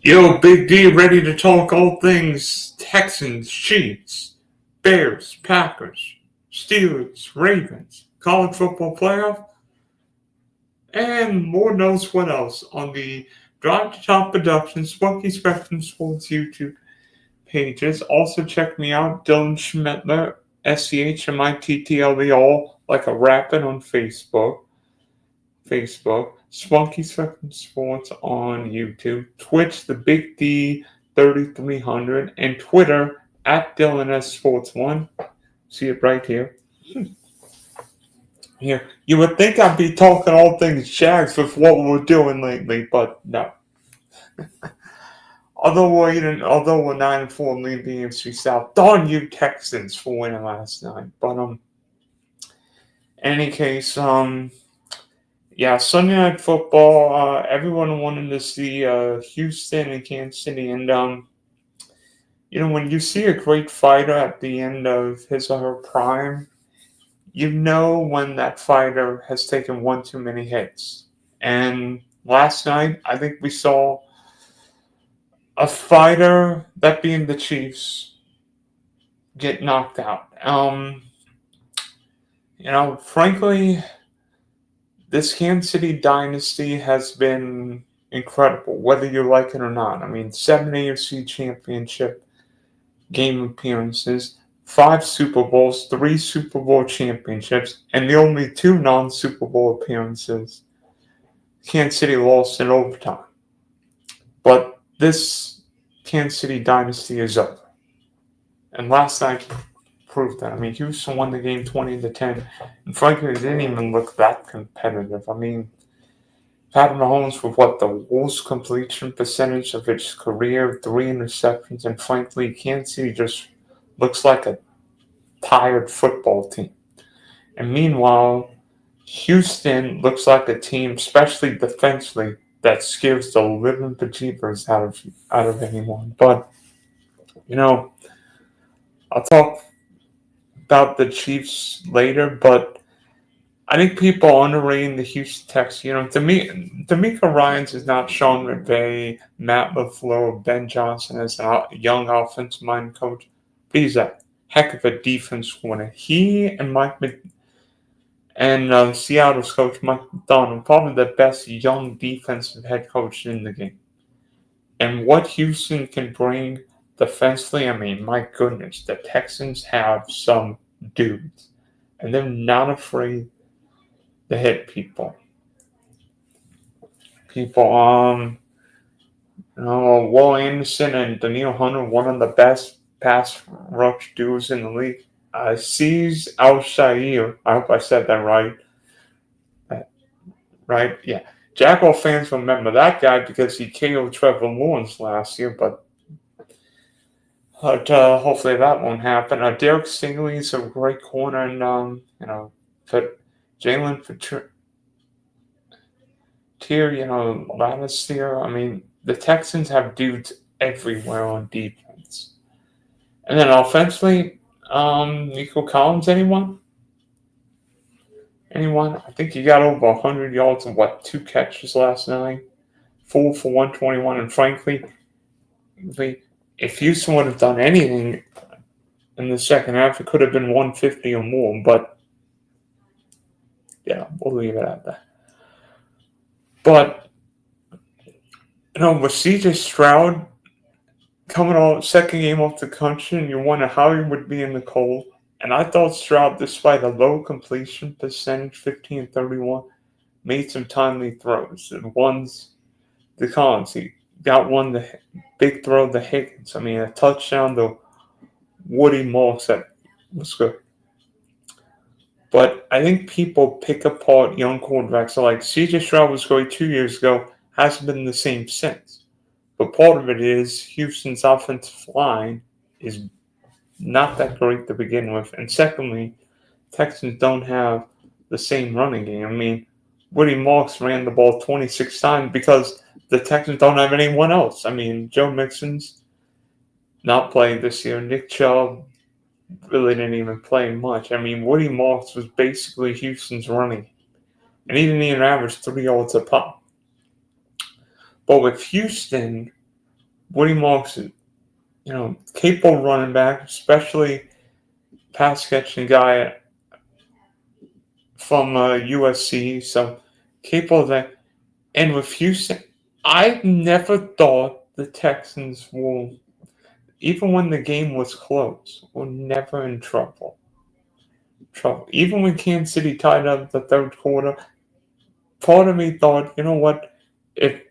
Yo, Big D, ready to talk all things Texans, Chiefs, Bears, Packers, Steelers, Ravens, college football playoff, and Lord knows what else on the Drive to Top Productions, Spunky Spectrum Sports YouTube pages. Also check me out, Dylan Schmittler, SCHMITTLE, all like a rapid on Facebook, Spunky Spectrum Sports on YouTube, Twitch, the Big D 3300, and Twitter at Dylan S Sports 1. See it right here. Here, you would think I'd be talking all things Jags with what we're doing lately, but no. Although we're 9-4 leading the AFC South, darn you Texans for winning last night. But in any case, yeah, Sunday Night Football. Everyone wanted to see Houston and Kansas City, and when you see a great fighter at the end of his or her prime, you know when that fighter has taken one too many hits. And last night, I think we saw a fighter, that being the Chiefs, get knocked out. Frankly, this Kansas City dynasty has been incredible, whether you like it or not. I mean, 7 AFC championship game appearances, 5 Super Bowls, 3 Super Bowl championships, and the only 2 non-Super Bowl appearances Kansas City lost in overtime. But this Kansas City dynasty is over. And last night proved that. I mean, Houston won the game 20-10, and frankly, it didn't even look that competitive. I mean, Patrick Mahomes with the worst completion percentage of his career, 3 interceptions, and frankly, Kansas City just looks like a tired football team. And meanwhile, Houston looks like a team, especially defensively, that scares the living bejeebers out of anyone. But I'll talk about the Chiefs later, but I think people are underrating the Houston Texans. D'Amico Ryans is not Sean McVay, Matt LaFleur, Ben Johnson as a young offensive-minded coach. But he's a heck of a defense winner. He and Seattle's coach Mike McDonald, probably the best young defensive head coach in the game. And what Houston can bring defensively, I mean, my goodness, the Texans have some dudes, and they're not afraid to hit people. Will Anderson and Daniel Hunter, one of the best pass rush duos in the league. Aziz Al-Shaair, I hope I said that right. Right? Yeah. Jaguar fans remember that guy because he KO'd Trevor Lawrence last year, but hopefully that won't happen. Derek Stingley is a great corner, and Jalen Lattistier. I mean, the Texans have dudes everywhere on defense, and then offensively, Nico Collins. Anyone? I think he got over 100 yards and 2 catches last night, 4 for 121, and frankly, if Houston would have done anything in the second half, it could have been 150 or more, but yeah, we'll leave it at that. But, with CJ Stroud coming off second game off the country, and you wonder how he would be in the cold, and I thought Stroud, despite a low completion percentage, 15-31, made some timely throws, and one's the Collins. He got one, the big throw to Higgins. I mean, a touchdown to Woody Moss that was good. But I think people pick apart young quarterbacks. So like CJ Stroud was great 2 years ago, hasn't been the same since. But part of it is Houston's offensive line is not that great to begin with. And secondly, Texans don't have the same running game. I mean, Woody Moss ran the ball 26 times because the Texans don't have anyone else. I mean, Joe Mixon's not playing this year. Nick Chubb really didn't even play much. I mean, Woody Moss was basically Houston's running. And he didn't even average 3 yards a pop. But with Houston, Woody Marks, capable running back, especially pass catching guy from USC. So capable of that. And with Houston, I never thought the Texans will, even when the game was close, were never in trouble. Even when Kansas City tied up the third quarter, part of me thought, you know what, if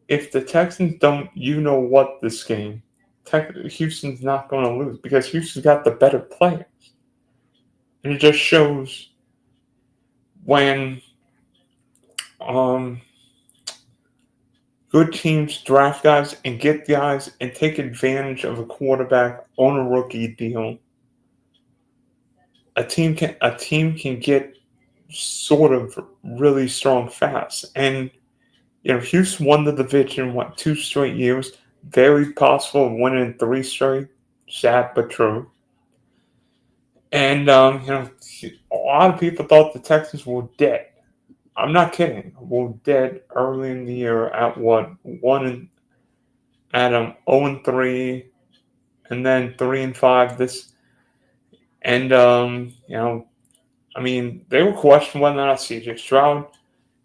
if the Texans don't, what this game, Houston's not going to lose because Houston's got the better players, and it just shows when good teams draft guys and get guys and take advantage of a quarterback on a rookie deal. A team can get sort of really strong fast, and Houston won the division 2 straight years. Very possible of winning 3 straight. Sad but true. And a lot of people thought the Texans were dead. I'm not kidding. Were dead early in the year at what 0-3, and then 3-5. They were questioning whether or not C.J. Stroud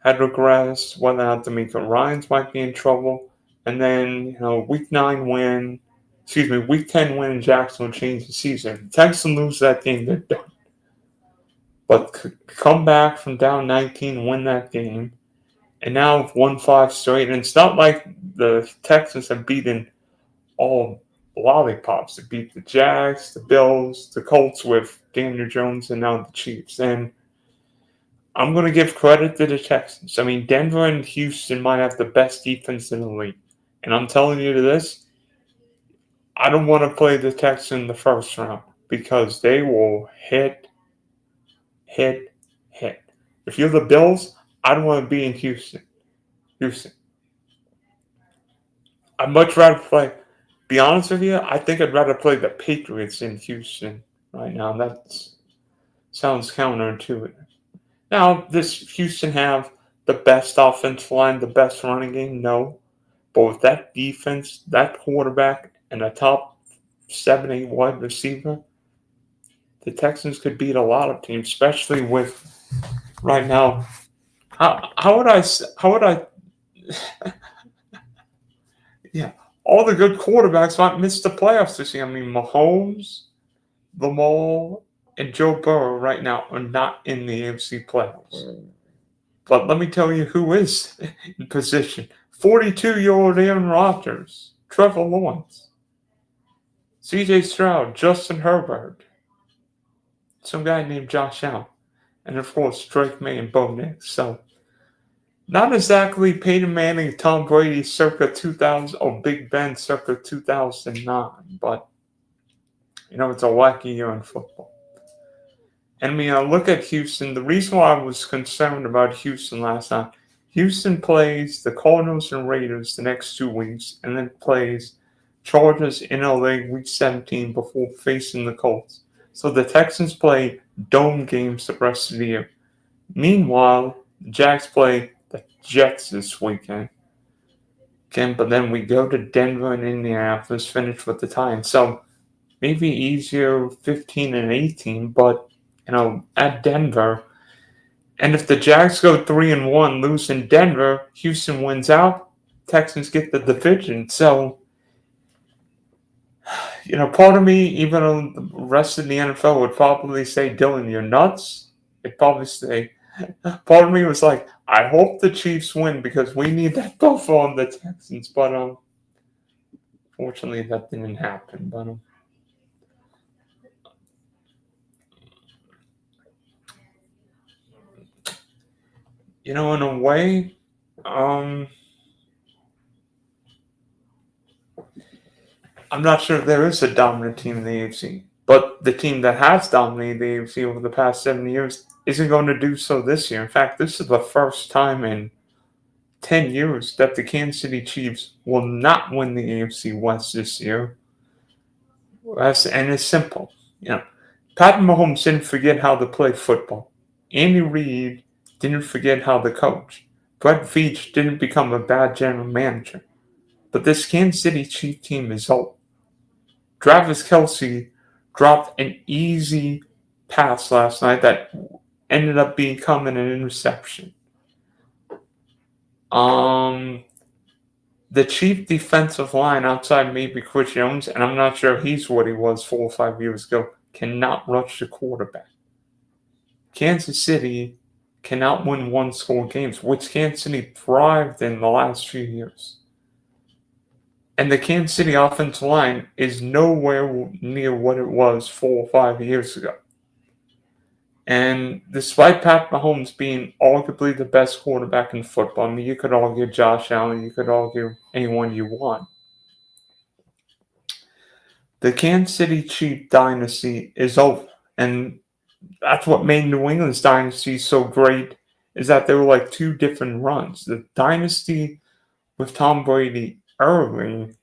had regressed, whether or not D'Amico Ryans might be in trouble, and then week 10 win in Jacksonville changed the season. The Texans lose that game, they're done. But come back from down 19, win that game, and now have won 5 straight. And it's not like the Texans have beaten all lollipops. They beat the Jags, the Bills, the Colts with Daniel Jones, and now the Chiefs. And I'm going to give credit to the Texans. I mean, Denver and Houston might have the best defense in the league. And I'm telling you this, I don't want to play the Texans in the first round because they will hit. If you're the Bills, I don't want to be in Houston. I'd much rather play. Be honest with you, I think I'd rather play the Patriots in Houston right now. That sounds counterintuitive. Now, does Houston have the best offensive line, the best running game? No. But with that defense, that quarterback, and a top 7-8 wide receiver, the Texans could beat a lot of teams, especially with right now. How would I? Yeah, all the good quarterbacks might miss the playoffs this year. I mean, Mahomes, Lamar, and Joe Burrow right now are not in the AFC playoffs. But let me tell you who is in position. 42-year-old Aaron Rodgers, Trevor Lawrence, C.J. Stroud, Justin Herbert, some guy named Josh Allen, and of course Drake May and Bo Nix. So not exactly Peyton Manning, Tom Brady circa 2000 or Big Ben circa 2009, but it's a wacky year in football. And I look at Houston. The reason why I was concerned about Houston last night, Houston plays the Cardinals and Raiders the next 2 weeks, and then plays Chargers in LA week 17 before facing the Colts. So the Texans play dome games the rest of the year. Meanwhile, the Jags play the Jets this weekend. Okay, but then we go to Denver and Indianapolis, finish with the Titans. So maybe easier 15 and 18, but at Denver. And if the Jags go 3-1, lose in Denver, Houston wins out, Texans get the division. So, part of me, even though the rest of the NFL would probably say, Dylan, you're nuts. It'd probably say, part of me was like, I hope the Chiefs win because we need that buffer on the Texans. But, fortunately, that didn't happen. But, in a way, I'm not sure if there is a dominant team in the AFC. But the team that has dominated the AFC over the past 7 years isn't going to do so this year. In fact, this is the first time in 10 years that the Kansas City Chiefs will not win the AFC West this year. And it's simple. Pat Mahomes didn't forget how to play football. Andy Reid didn't forget how to coach. Brett Veach didn't become a bad general manager. But this Kansas City Chiefs team is old. Travis Kelce dropped an easy pass last night that ended up becoming an interception. The Chief defensive line outside maybe Chris Jones, and I'm not sure he's what he was 4 or 5 years ago, cannot rush the quarterback. Kansas City cannot win one-score games, which Kansas City thrived in the last few years. And the Kansas City offensive line is nowhere near what it was 4 or 5 years ago. And despite Pat Mahomes being arguably the best quarterback in football, I mean, you could argue Josh Allen, you could argue anyone you want. The Kansas City Chiefs dynasty is over. And that's what made New England's dynasty so great, is that there were like two different runs. The dynasty with Tom Brady early,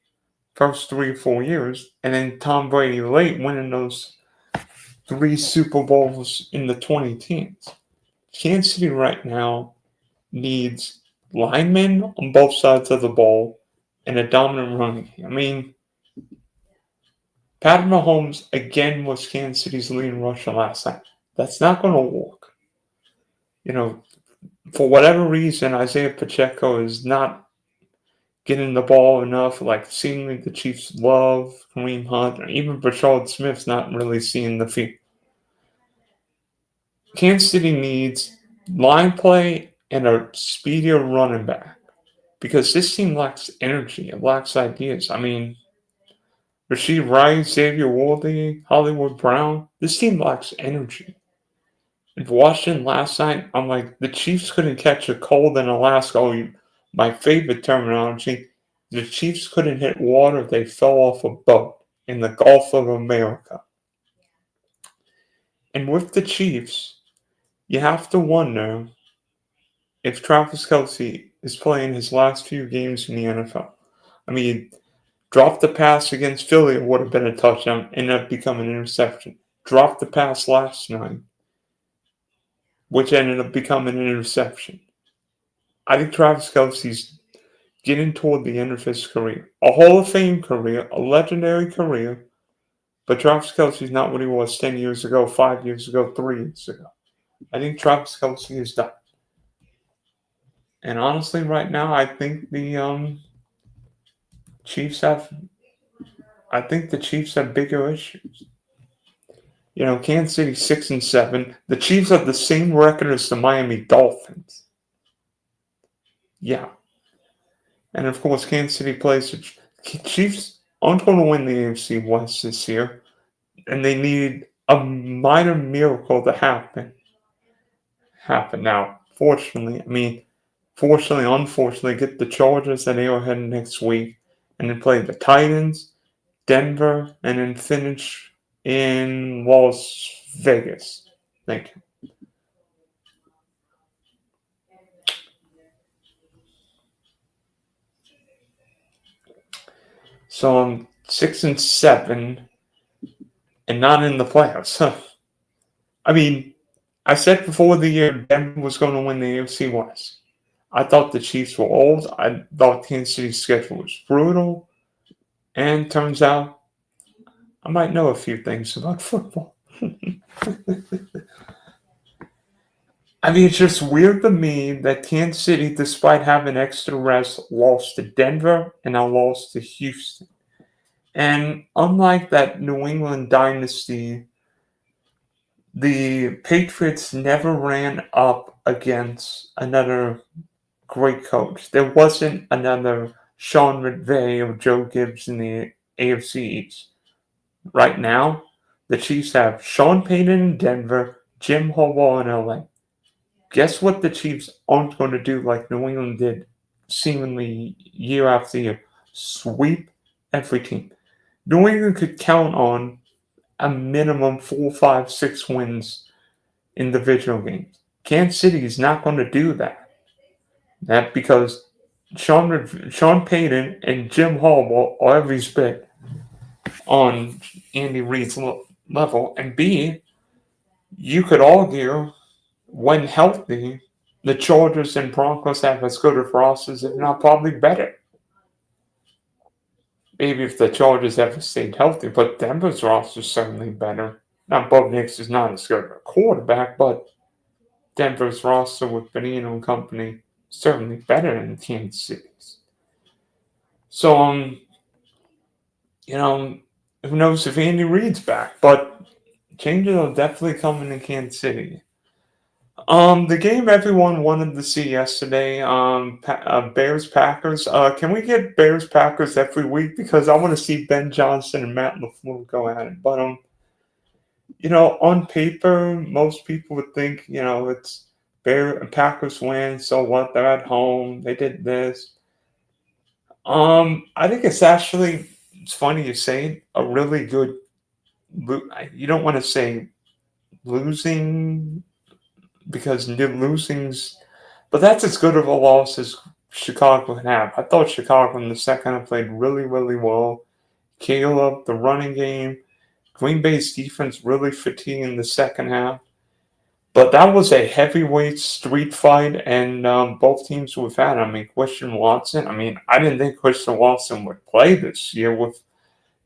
first 3 or 4 years, and then Tom Brady late, winning those 3 Super Bowls in the 2010s. Kansas City right now needs linemen on both sides of the ball and a dominant running game. I mean, Pat Mahomes again was Kansas City's leading rusher last night. That's not going to work. You know, for whatever reason, Isaiah Pacheco is not getting the ball enough. Like, seemingly the Chiefs love Kareem Hunt, or even Brashard Smith's not really seeing the field. Kansas City needs line play and a speedier running back, because this team lacks energy. It lacks ideas. I mean, Rashid Rice, Xavier Worthy, Hollywood Brown, this team lacks energy. And watching last night, I'm like, the Chiefs couldn't catch a cold in Alaska. Oh, my favorite terminology, the Chiefs couldn't hit water. They fell off a boat in the Gulf of America. And with the Chiefs, you have to wonder if Travis Kelce is playing his last few games in the NFL. I mean, dropped the pass against Philly, it would have been a touchdown, ended up becoming an interception. Dropped the pass last night, which ended up becoming an interception. I think Travis Kelce's getting toward the end of his career. A Hall of Fame career, a legendary career, but Travis Kelce's not what he was 10 years ago, 5 years ago, 3 years ago. I think Travis Kelce is done. And honestly, right now, I think the Chiefs have bigger issues. You know, Kansas City 6-7. The Chiefs have the same record as the Miami Dolphins. Yeah. And of course, Kansas City plays the Chiefs aren't going to win the AFC West this year, and they need a minor miracle to happen. Now, unfortunately, get the Chargers at Arrowhead next week, and then play the Titans, Denver, and then finish in Las Vegas. Thank you. So I'm 6-7 and not in the playoffs. I mean, I said before the year Denver was going to win the AFC West. I thought the Chiefs were old. I thought Kansas City's schedule was brutal. And turns out I might know a few things about football. I mean, it's just weird to me that Kansas City, despite having extra rest, lost to Denver and now lost to Houston. And unlike that New England dynasty, the Patriots never ran up against another great coach. There wasn't another Sean McVay or Joe Gibbs in the AFC East. Right now, the Chiefs have Sean Payton in Denver, Jim Harbaugh in LA. Guess what the Chiefs aren't going to do like New England did seemingly year after year? Sweep every team. New England could count on a minimum 4, 5, 6 wins in individual games. Kansas City is not going to do that. That because Sean Payton and Jim Harbaugh are every bit on Andy Reid's level. And B, you could argue, when healthy, the Chargers and Broncos have as good of rosters, if not probably better. maybe if the Chargers ever stayed healthy, but Denver's roster is certainly better. Now, Bo Nix is not as good of a quarterback, but Denver's roster with Benino and company certainly better than Kansas City's. So, who knows if Andy Reid's back, but changes are definitely coming in Kansas City. The game everyone wanted to see yesterday, Bears Packers. Can we get Bears Packers every week? Because I want to see Ben Johnson and Matt LaFleur go at it. But on paper, most people would think, it's Packers win. So what? They're at home. They did this. I think it's funny you say a really good. You don't want to say losing because losing's, but that's as good of a loss as Chicago can have. I thought Chicago in the second half played really, really well. Caleb, the running game, Green Bay's defense really fatigued in the second half. But that was a heavyweight street fight, and both teams were fat. I mean, Christian Watson. I mean, I didn't think Christian Watson would play this year with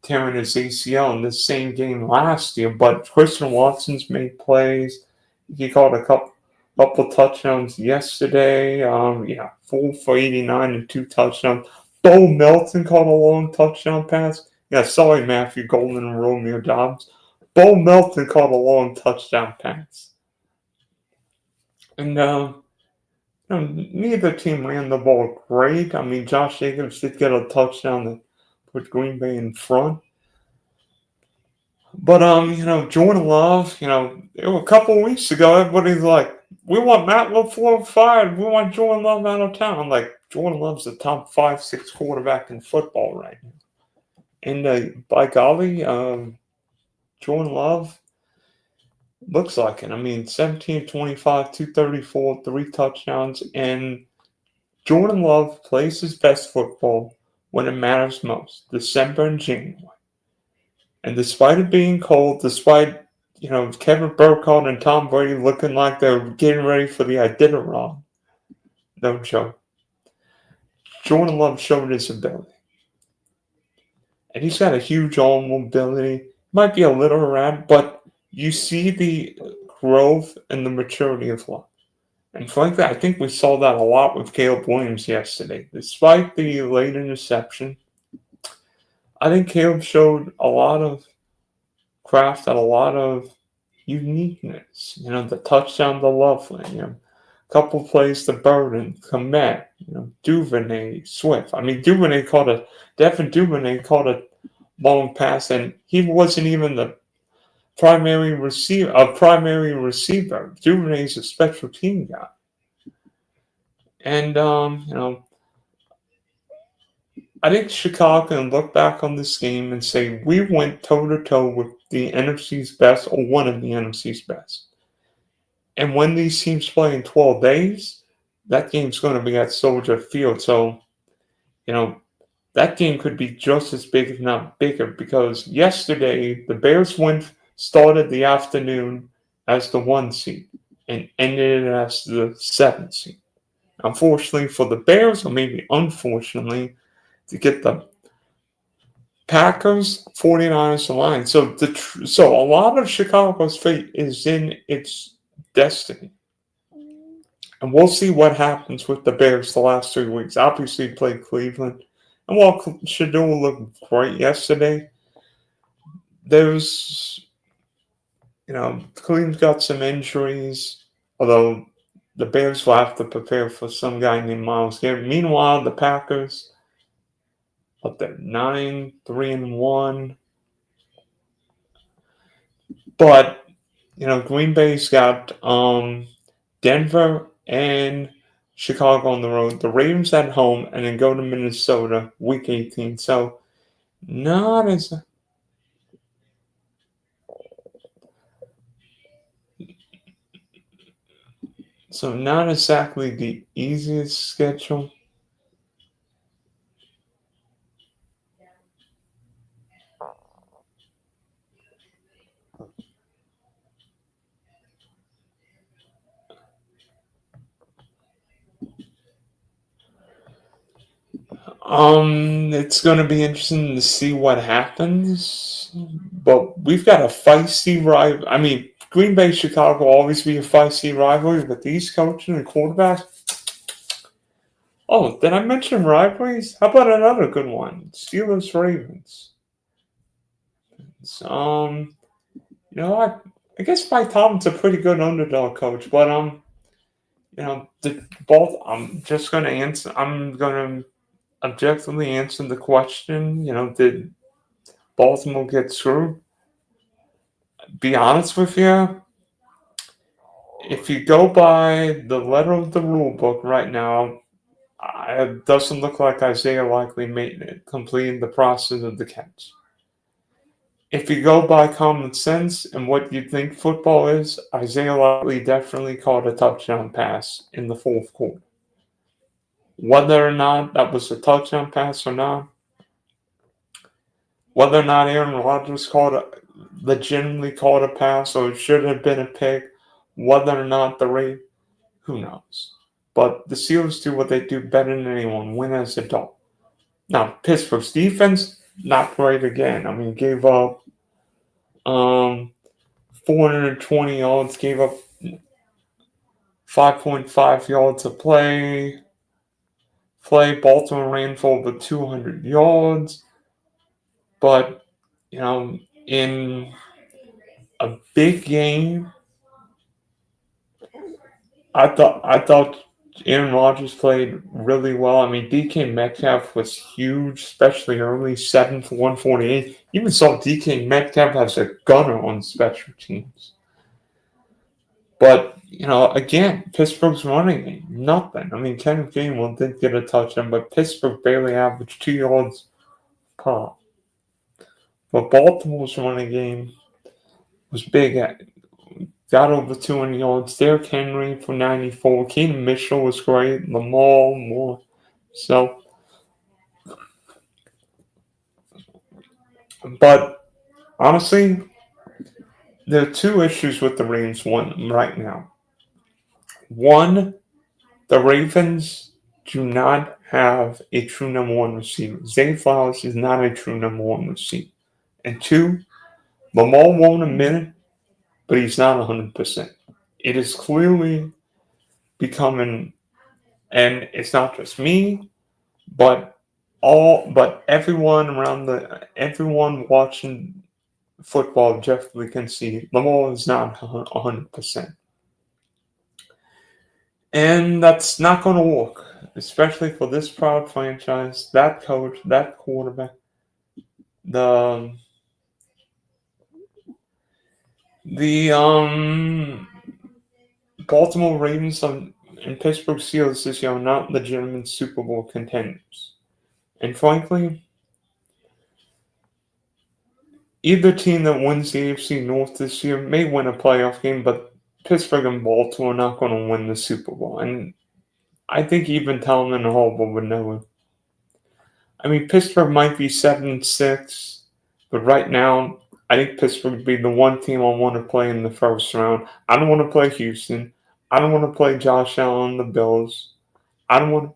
tearing his ACL in the same game last year, but Christian Watson's made plays. He caught a couple touchdowns yesterday. 4 for 89 and 2 touchdowns. Bo Melton caught a long touchdown pass. Yeah, sorry, Matthew Golden and Romeo Dobbs. Bo Melton caught a long touchdown pass. And neither team ran the ball great. I mean, Josh Jacobs did get a touchdown that put Green Bay in front. But Jordan Love, a couple of weeks ago, everybody's like, "We want Matt LaFleur fired. We want Jordan Love out of town." I'm like, Jordan Love's the top 5, 6 quarterback in football right now. And by golly, Jordan Love looks like it. I mean, 17, 25, 234, 3 touchdowns, and Jordan Love plays his best football when it matters most, December and January. And despite it being cold, despite Kevin Burkhardt and Tom Brady looking like they're getting ready for the I did it wrong, no joke. Jordan Love showed his ability. And he's got a huge arm mobility. Might be a little erratic, but you see the growth and the maturity of Love. And frankly, I think we saw that a lot with Caleb Williams yesterday. Despite the late interception, I think Caleb showed a lot of craft and a lot of uniqueness. The touchdown to Loveland, a couple plays to Burden, Komet, Duvernay, Swift. I mean, Devin Duvernay caught a long pass, and he wasn't even the primary receiver. Duvernay's a special team guy. And, I think Chicago can look back on this game and say, we went toe-to-toe with the NFC's best or one of the NFC's best. And when these teams play in 12 days, that game's going to be at Soldier Field. So, that game could be just as big, if not bigger, because yesterday the Bears started the afternoon as the 1 seed and ended it as the 7 seed. Unfortunately for the Bears, or maybe unfortunately, to get the Packers, 49ers line. So a lot of Chicago's fate is in its destiny. And we'll see what happens with the Bears the last 3 weeks. Obviously, played Cleveland. And while Shadul looked great yesterday, there's, Cleveland's got some injuries, although the Bears will have to prepare for some guy named Miles Garrett. Meanwhile, the Packers, up there, 9-3-1. But, Green Bay's got Denver and Chicago on the road, the Ravens at home, and then go to Minnesota week 18. So not as not exactly the easiest schedule. It's going to be interesting to see what happens, but we've got a feisty rival. I mean, Green Bay, Chicago will always be a feisty rivalry, but these coaches and quarterbacks. Oh, did I mention rivalries? How about another good one? Steelers, Ravens. So, I guess Mike Tomlin's a pretty good underdog coach, but the both. I'm just going to answer. I'm going to objectively answer the question. Did Baltimore get screwed? Be honest with you, if you go by the letter of the rule book right now, it doesn't look like Isaiah Likely made it, completing the process of the catch. If you go by common sense and what you think football is, Isaiah Likely definitely caught a touchdown pass in the fourth quarter. Whether or not that was a touchdown pass or not, whether or not Aaron Rodgers legitimately caught a pass or it should have been a pick, whether or not who knows? But the Steelers do what they do better than anyone, win as a dog. Now, Pittsburgh's defense, not great again. I mean, gave up 420 yards, gave up 5.5 yards a play. Baltimore ran for over 200 yards. But, in a big game, I thought Aaron Rodgers played really well. I mean, DK Metcalf was huge, especially early, 7 for 148. Even saw DK Metcalf as a gunner on special teams. But, again, Pittsburgh's running game, nothing. I mean, Kenneth Gainwell did get a touchdown, but Pittsburgh barely averaged 2 yards per. But Baltimore's running game was big. Got over 200 yards. Derrick Henry for 94. Keenan Mitchell was great. Lamar more. So, but honestly, there are two issues with the Ravens one right now. One, the Ravens do not have a true number one receiver. Zay Flowers is not a true number one receiver. And two, Lamar won't admit it, but he's not 100%. It is clearly becoming, and it's not just me, but everyone watching football objectively can see Lamar is not 100%. And that's not going to work, especially for this proud franchise, that coach, that quarterback. The Baltimore Ravens and Pittsburgh Steelers this year are not legitimate Super Bowl contenders. And frankly, either team that wins the AFC North this year may win a playoff game, but Pittsburgh and Baltimore are not going to win the Super Bowl. And I think even Tillman and Harbaugh would know it. I mean, Pittsburgh might be 7-6, but right now, I think Pittsburgh would be the one team I want to play in the first round. I don't want to play Houston. I don't want to play Josh Allen, the Bills. I don't want.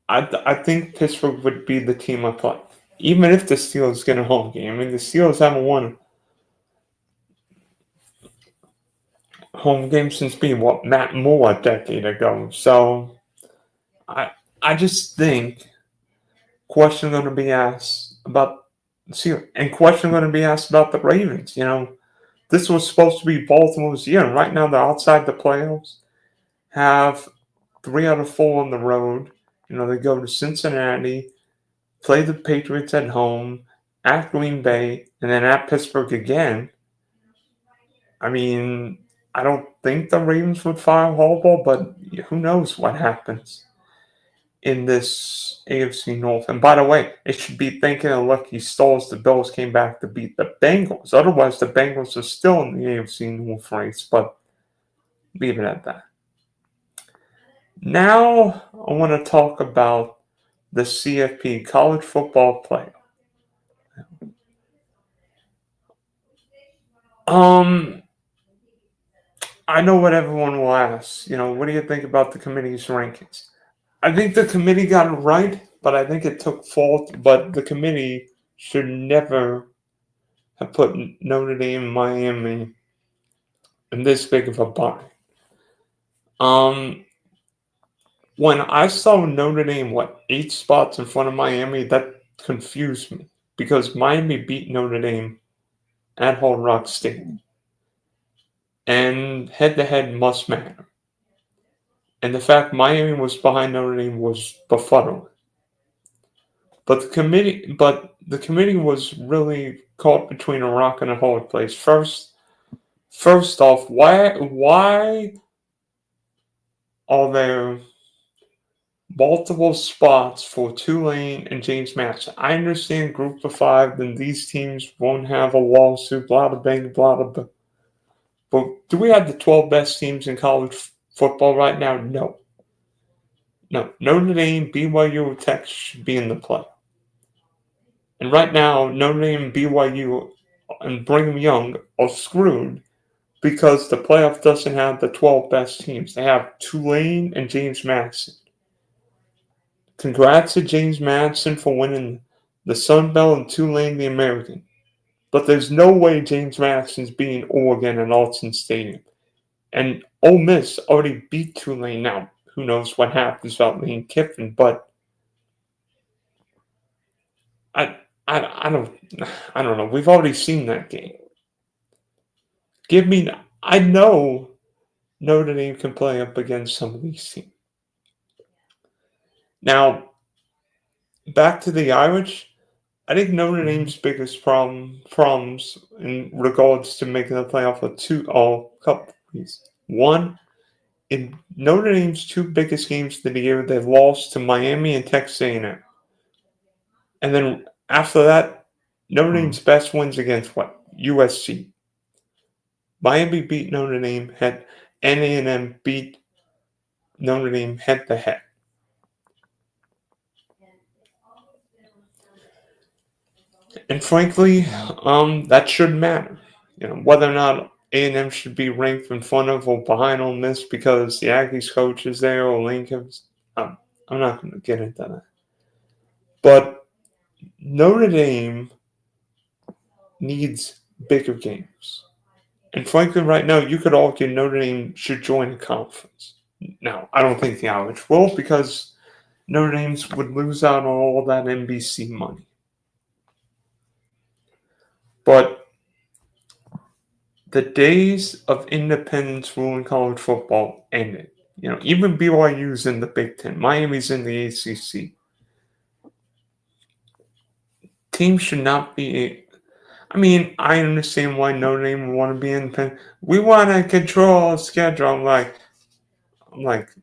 I think Pittsburgh would be the team I play, even if the Steelers get a home game. I mean, the Steelers haven't won a home game since being Matt Moore a decade ago. So I just think question going to be asked about question going to be asked about the Ravens. This was supposed to be Baltimore's year, and right now they're outside the playoffs. Have 3 out of 4 on the road. They go to Cincinnati, play the Patriots at home, at Green Bay, and then at Pittsburgh again. I mean, I don't think the Ravens would fire Harbaugh, but who knows what happens in this AFC North. And by the way, it should be thanking a lucky stars the Bills came back to beat the Bengals. Otherwise, the Bengals are still in the AFC North race, but leave it at that. Now, I want to talk about the CFP, College Football Playoff. I know what everyone will ask. What do you think about the committee's rankings? I think the committee got it right, but I think it took fault. But the committee should never have put Notre Dame and Miami in this big of a bind. When I saw Notre Dame, 8 spots in front of Miami, that confused me because Miami beat Notre Dame at Hard Rock Stadium. And head-to-head must matter. And the fact Miami was behind Notre Dame was befuddling. But the committee was really caught between a rock and a hard place. First off, why are there multiple spots for Tulane and James Madison? I understand Group of 5, then these teams won't have a lawsuit, blah blah blah blah blah. But do we have the 12 best teams in college football right now? No. Notre Dame, BYU, Tech should be in the play. And right now, Notre Dame, BYU, and Brigham Young are screwed because the playoff doesn't have the 12 best teams. They have Tulane and James Madison. Congrats to James Madison for winning the Sun Belt and Tulane the American. But there's no way James Madison's beating Oregon at Autzen Stadium. And Ole Miss already beat Tulane. Now, who knows what happens about Lane Kiffin, but I don't know. We've already seen that game. I know Notre Dame can play up against some of these teams. Now, back to the Irish. I think Notre Dame's biggest problems in regards to making the playoff are a couple reasons. One, in Notre Dame's 2 biggest games of the year, they've lost to Miami and Texas A&M. And then after that, Notre Dame's best wins against USC. Miami beat Notre Dame, and A&M beat Notre Dame head-to-head. And frankly, that shouldn't matter. Whether or not A&M should be ranked in front of or behind Ole Miss because the Aggies coach is there or Lincoln's. I'm not going to get into that. But Notre Dame needs bigger games. And frankly, right now, you could argue Notre Dame should join a conference. Now, I don't think the Irish will because Notre Dame would lose out on all that NBC money. But the days of independence ruling college football ended. Even BYU's in the Big Ten. Miami's in the ACC. Teams should not be... I understand why Notre Dame would want to be independent. We want to control our schedule. I'm like,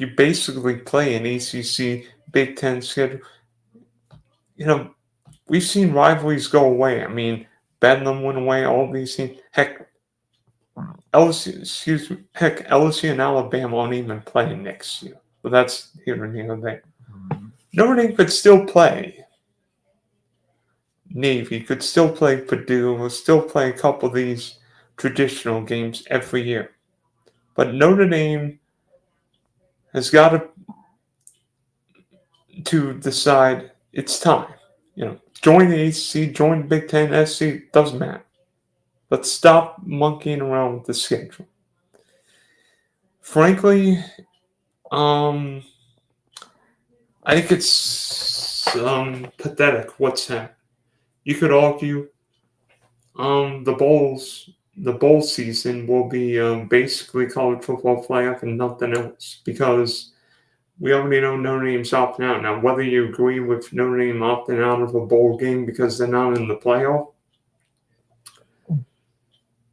you basically play an ACC Big Ten schedule. We've seen rivalries go away. Bedlam went away, all these teams. Heck, LSU and Alabama won't even play next year. But that's here and there. Notre Dame could still play. Navy could still play Purdue, will still play a couple of these traditional games every year. But Notre Dame has got to decide it's time. Join the ACC, join the Big Ten, SC, doesn't matter. Let's stop monkeying around with the schedule. Frankly, I think it's pathetic what's happened. You could argue the bowl season will be basically college football playoff and nothing else because we already know Notre Dame's opting out. Now, whether you agree with Notre Dame opting out of a bowl game because they're not in the playoff,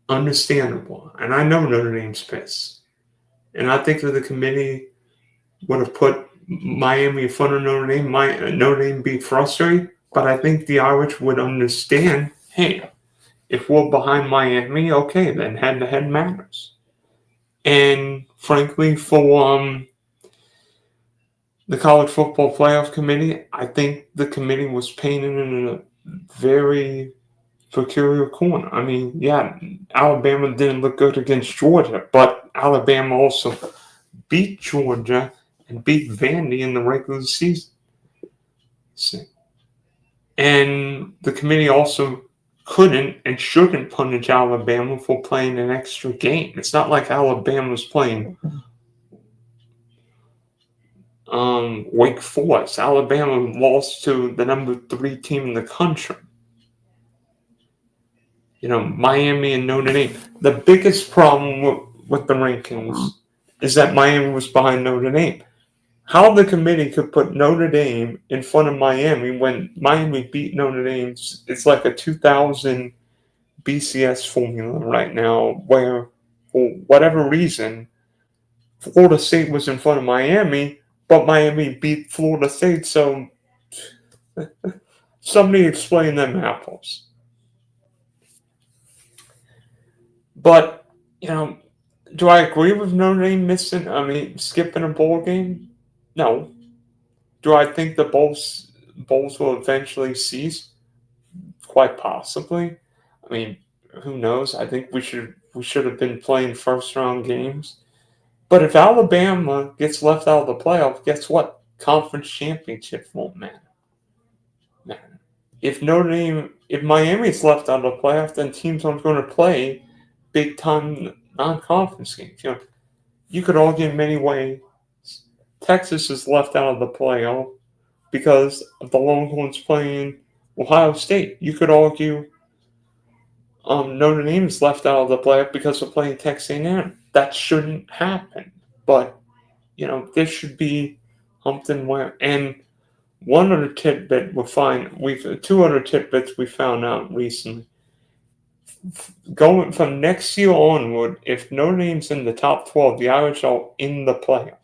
understandable. And I know Notre Dame's pissed. And I think that the committee would have put Miami in front of Notre Dame. Notre Dame be frustrated. But I think the Irish would understand, hey, if we're behind Miami, okay, then head-to-head matters. And frankly, for the College Football Playoff Committee, I think the committee was painted in a very peculiar corner. Alabama didn't look good against Georgia, but Alabama also beat Georgia, and beat Vandy in the regular season. And the committee also couldn't and shouldn't punish Alabama for playing an extra game. It's not like Alabama's playing Wake Forest. Alabama lost to the number 3 team in the country. Miami and Notre Dame. The biggest problem with the rankings is that Miami was behind Notre Dame. How the committee could put Notre Dame in front of Miami when Miami beat Notre Dame, it's like a 2000 BCS formula right now where, for whatever reason, Florida State was in front of Miami, but Miami beat Florida State, so somebody explain them apples. But, do I agree with Notre Dame skipping a bowl game? No. Do I think the bowls will eventually cease? Quite possibly. Who knows? I think we should have been playing first round games. But if Alabama gets left out of the playoff, guess what? Conference championship won't matter. If Miami is left out of the playoff, then teams aren't going to play big time non-conference games. You could argue in many ways Texas is left out of the playoff because of the Longhorns playing Ohio State. You could argue Notre Dame is left out of the playoff because of playing Texas A&M. That shouldn't happen. But, this should be something where... And one other tidbit two other tidbits we found out recently. Going from next year onward, if Notre Dame's in the top 12, the Irish are in the playoff.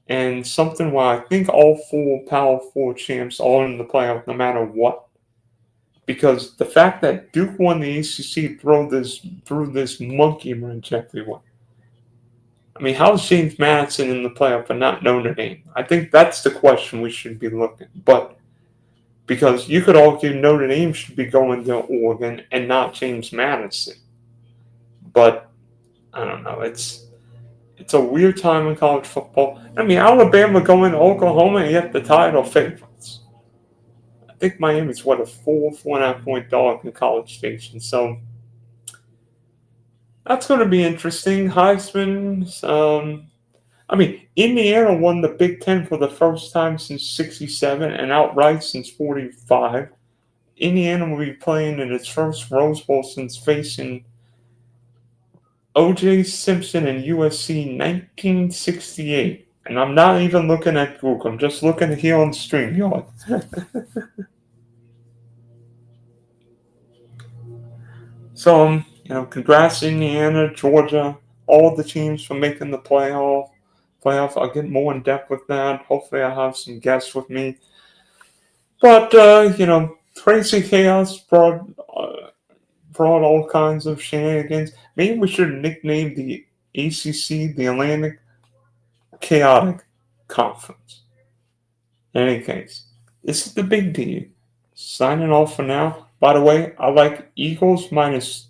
And something where I think all 4 Power 4 champs are in the playoff no matter what. Because the fact that Duke won the ACC threw this monkey wrench everywhere. How is James Madison in the playoff but not Notre Dame? I think that's the question we should be looking. But because you could argue Notre Dame should be going to Oregon and not James Madison. But I don't know. It's a weird time in college football. Alabama going to Oklahoma and yet the title favorites. I think Miami's a 4.5 point dog in College Station. So that's going to be interesting. Heisman's, Indiana won the Big Ten for the first time since '67 and outright since '45. Indiana will be playing in its first Rose Bowl since facing O.J. Simpson and USC 1968. And I'm not even looking at Google. I'm just looking here on StreamYard. So, congrats Indiana, Georgia, all the teams for making the playoff. I'll get more in depth with that. Hopefully I'll have some guests with me. But, crazy chaos brought all kinds of shenanigans. Maybe we should nickname the ACC the Atlantic Chaotic Conference. In any case, this is the Big D. Signing off for now. By the way, I like Eagles minus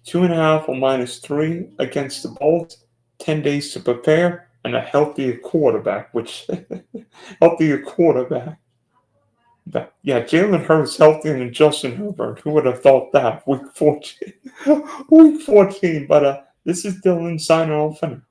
2.5 or minus 3 against the Bolts. 10 days to prepare and a healthier quarterback, healthier quarterback. But yeah, Jalen Hurts healthier than Justin Herbert. Who would have thought that? Week 14. But this is Dylan signing off for now.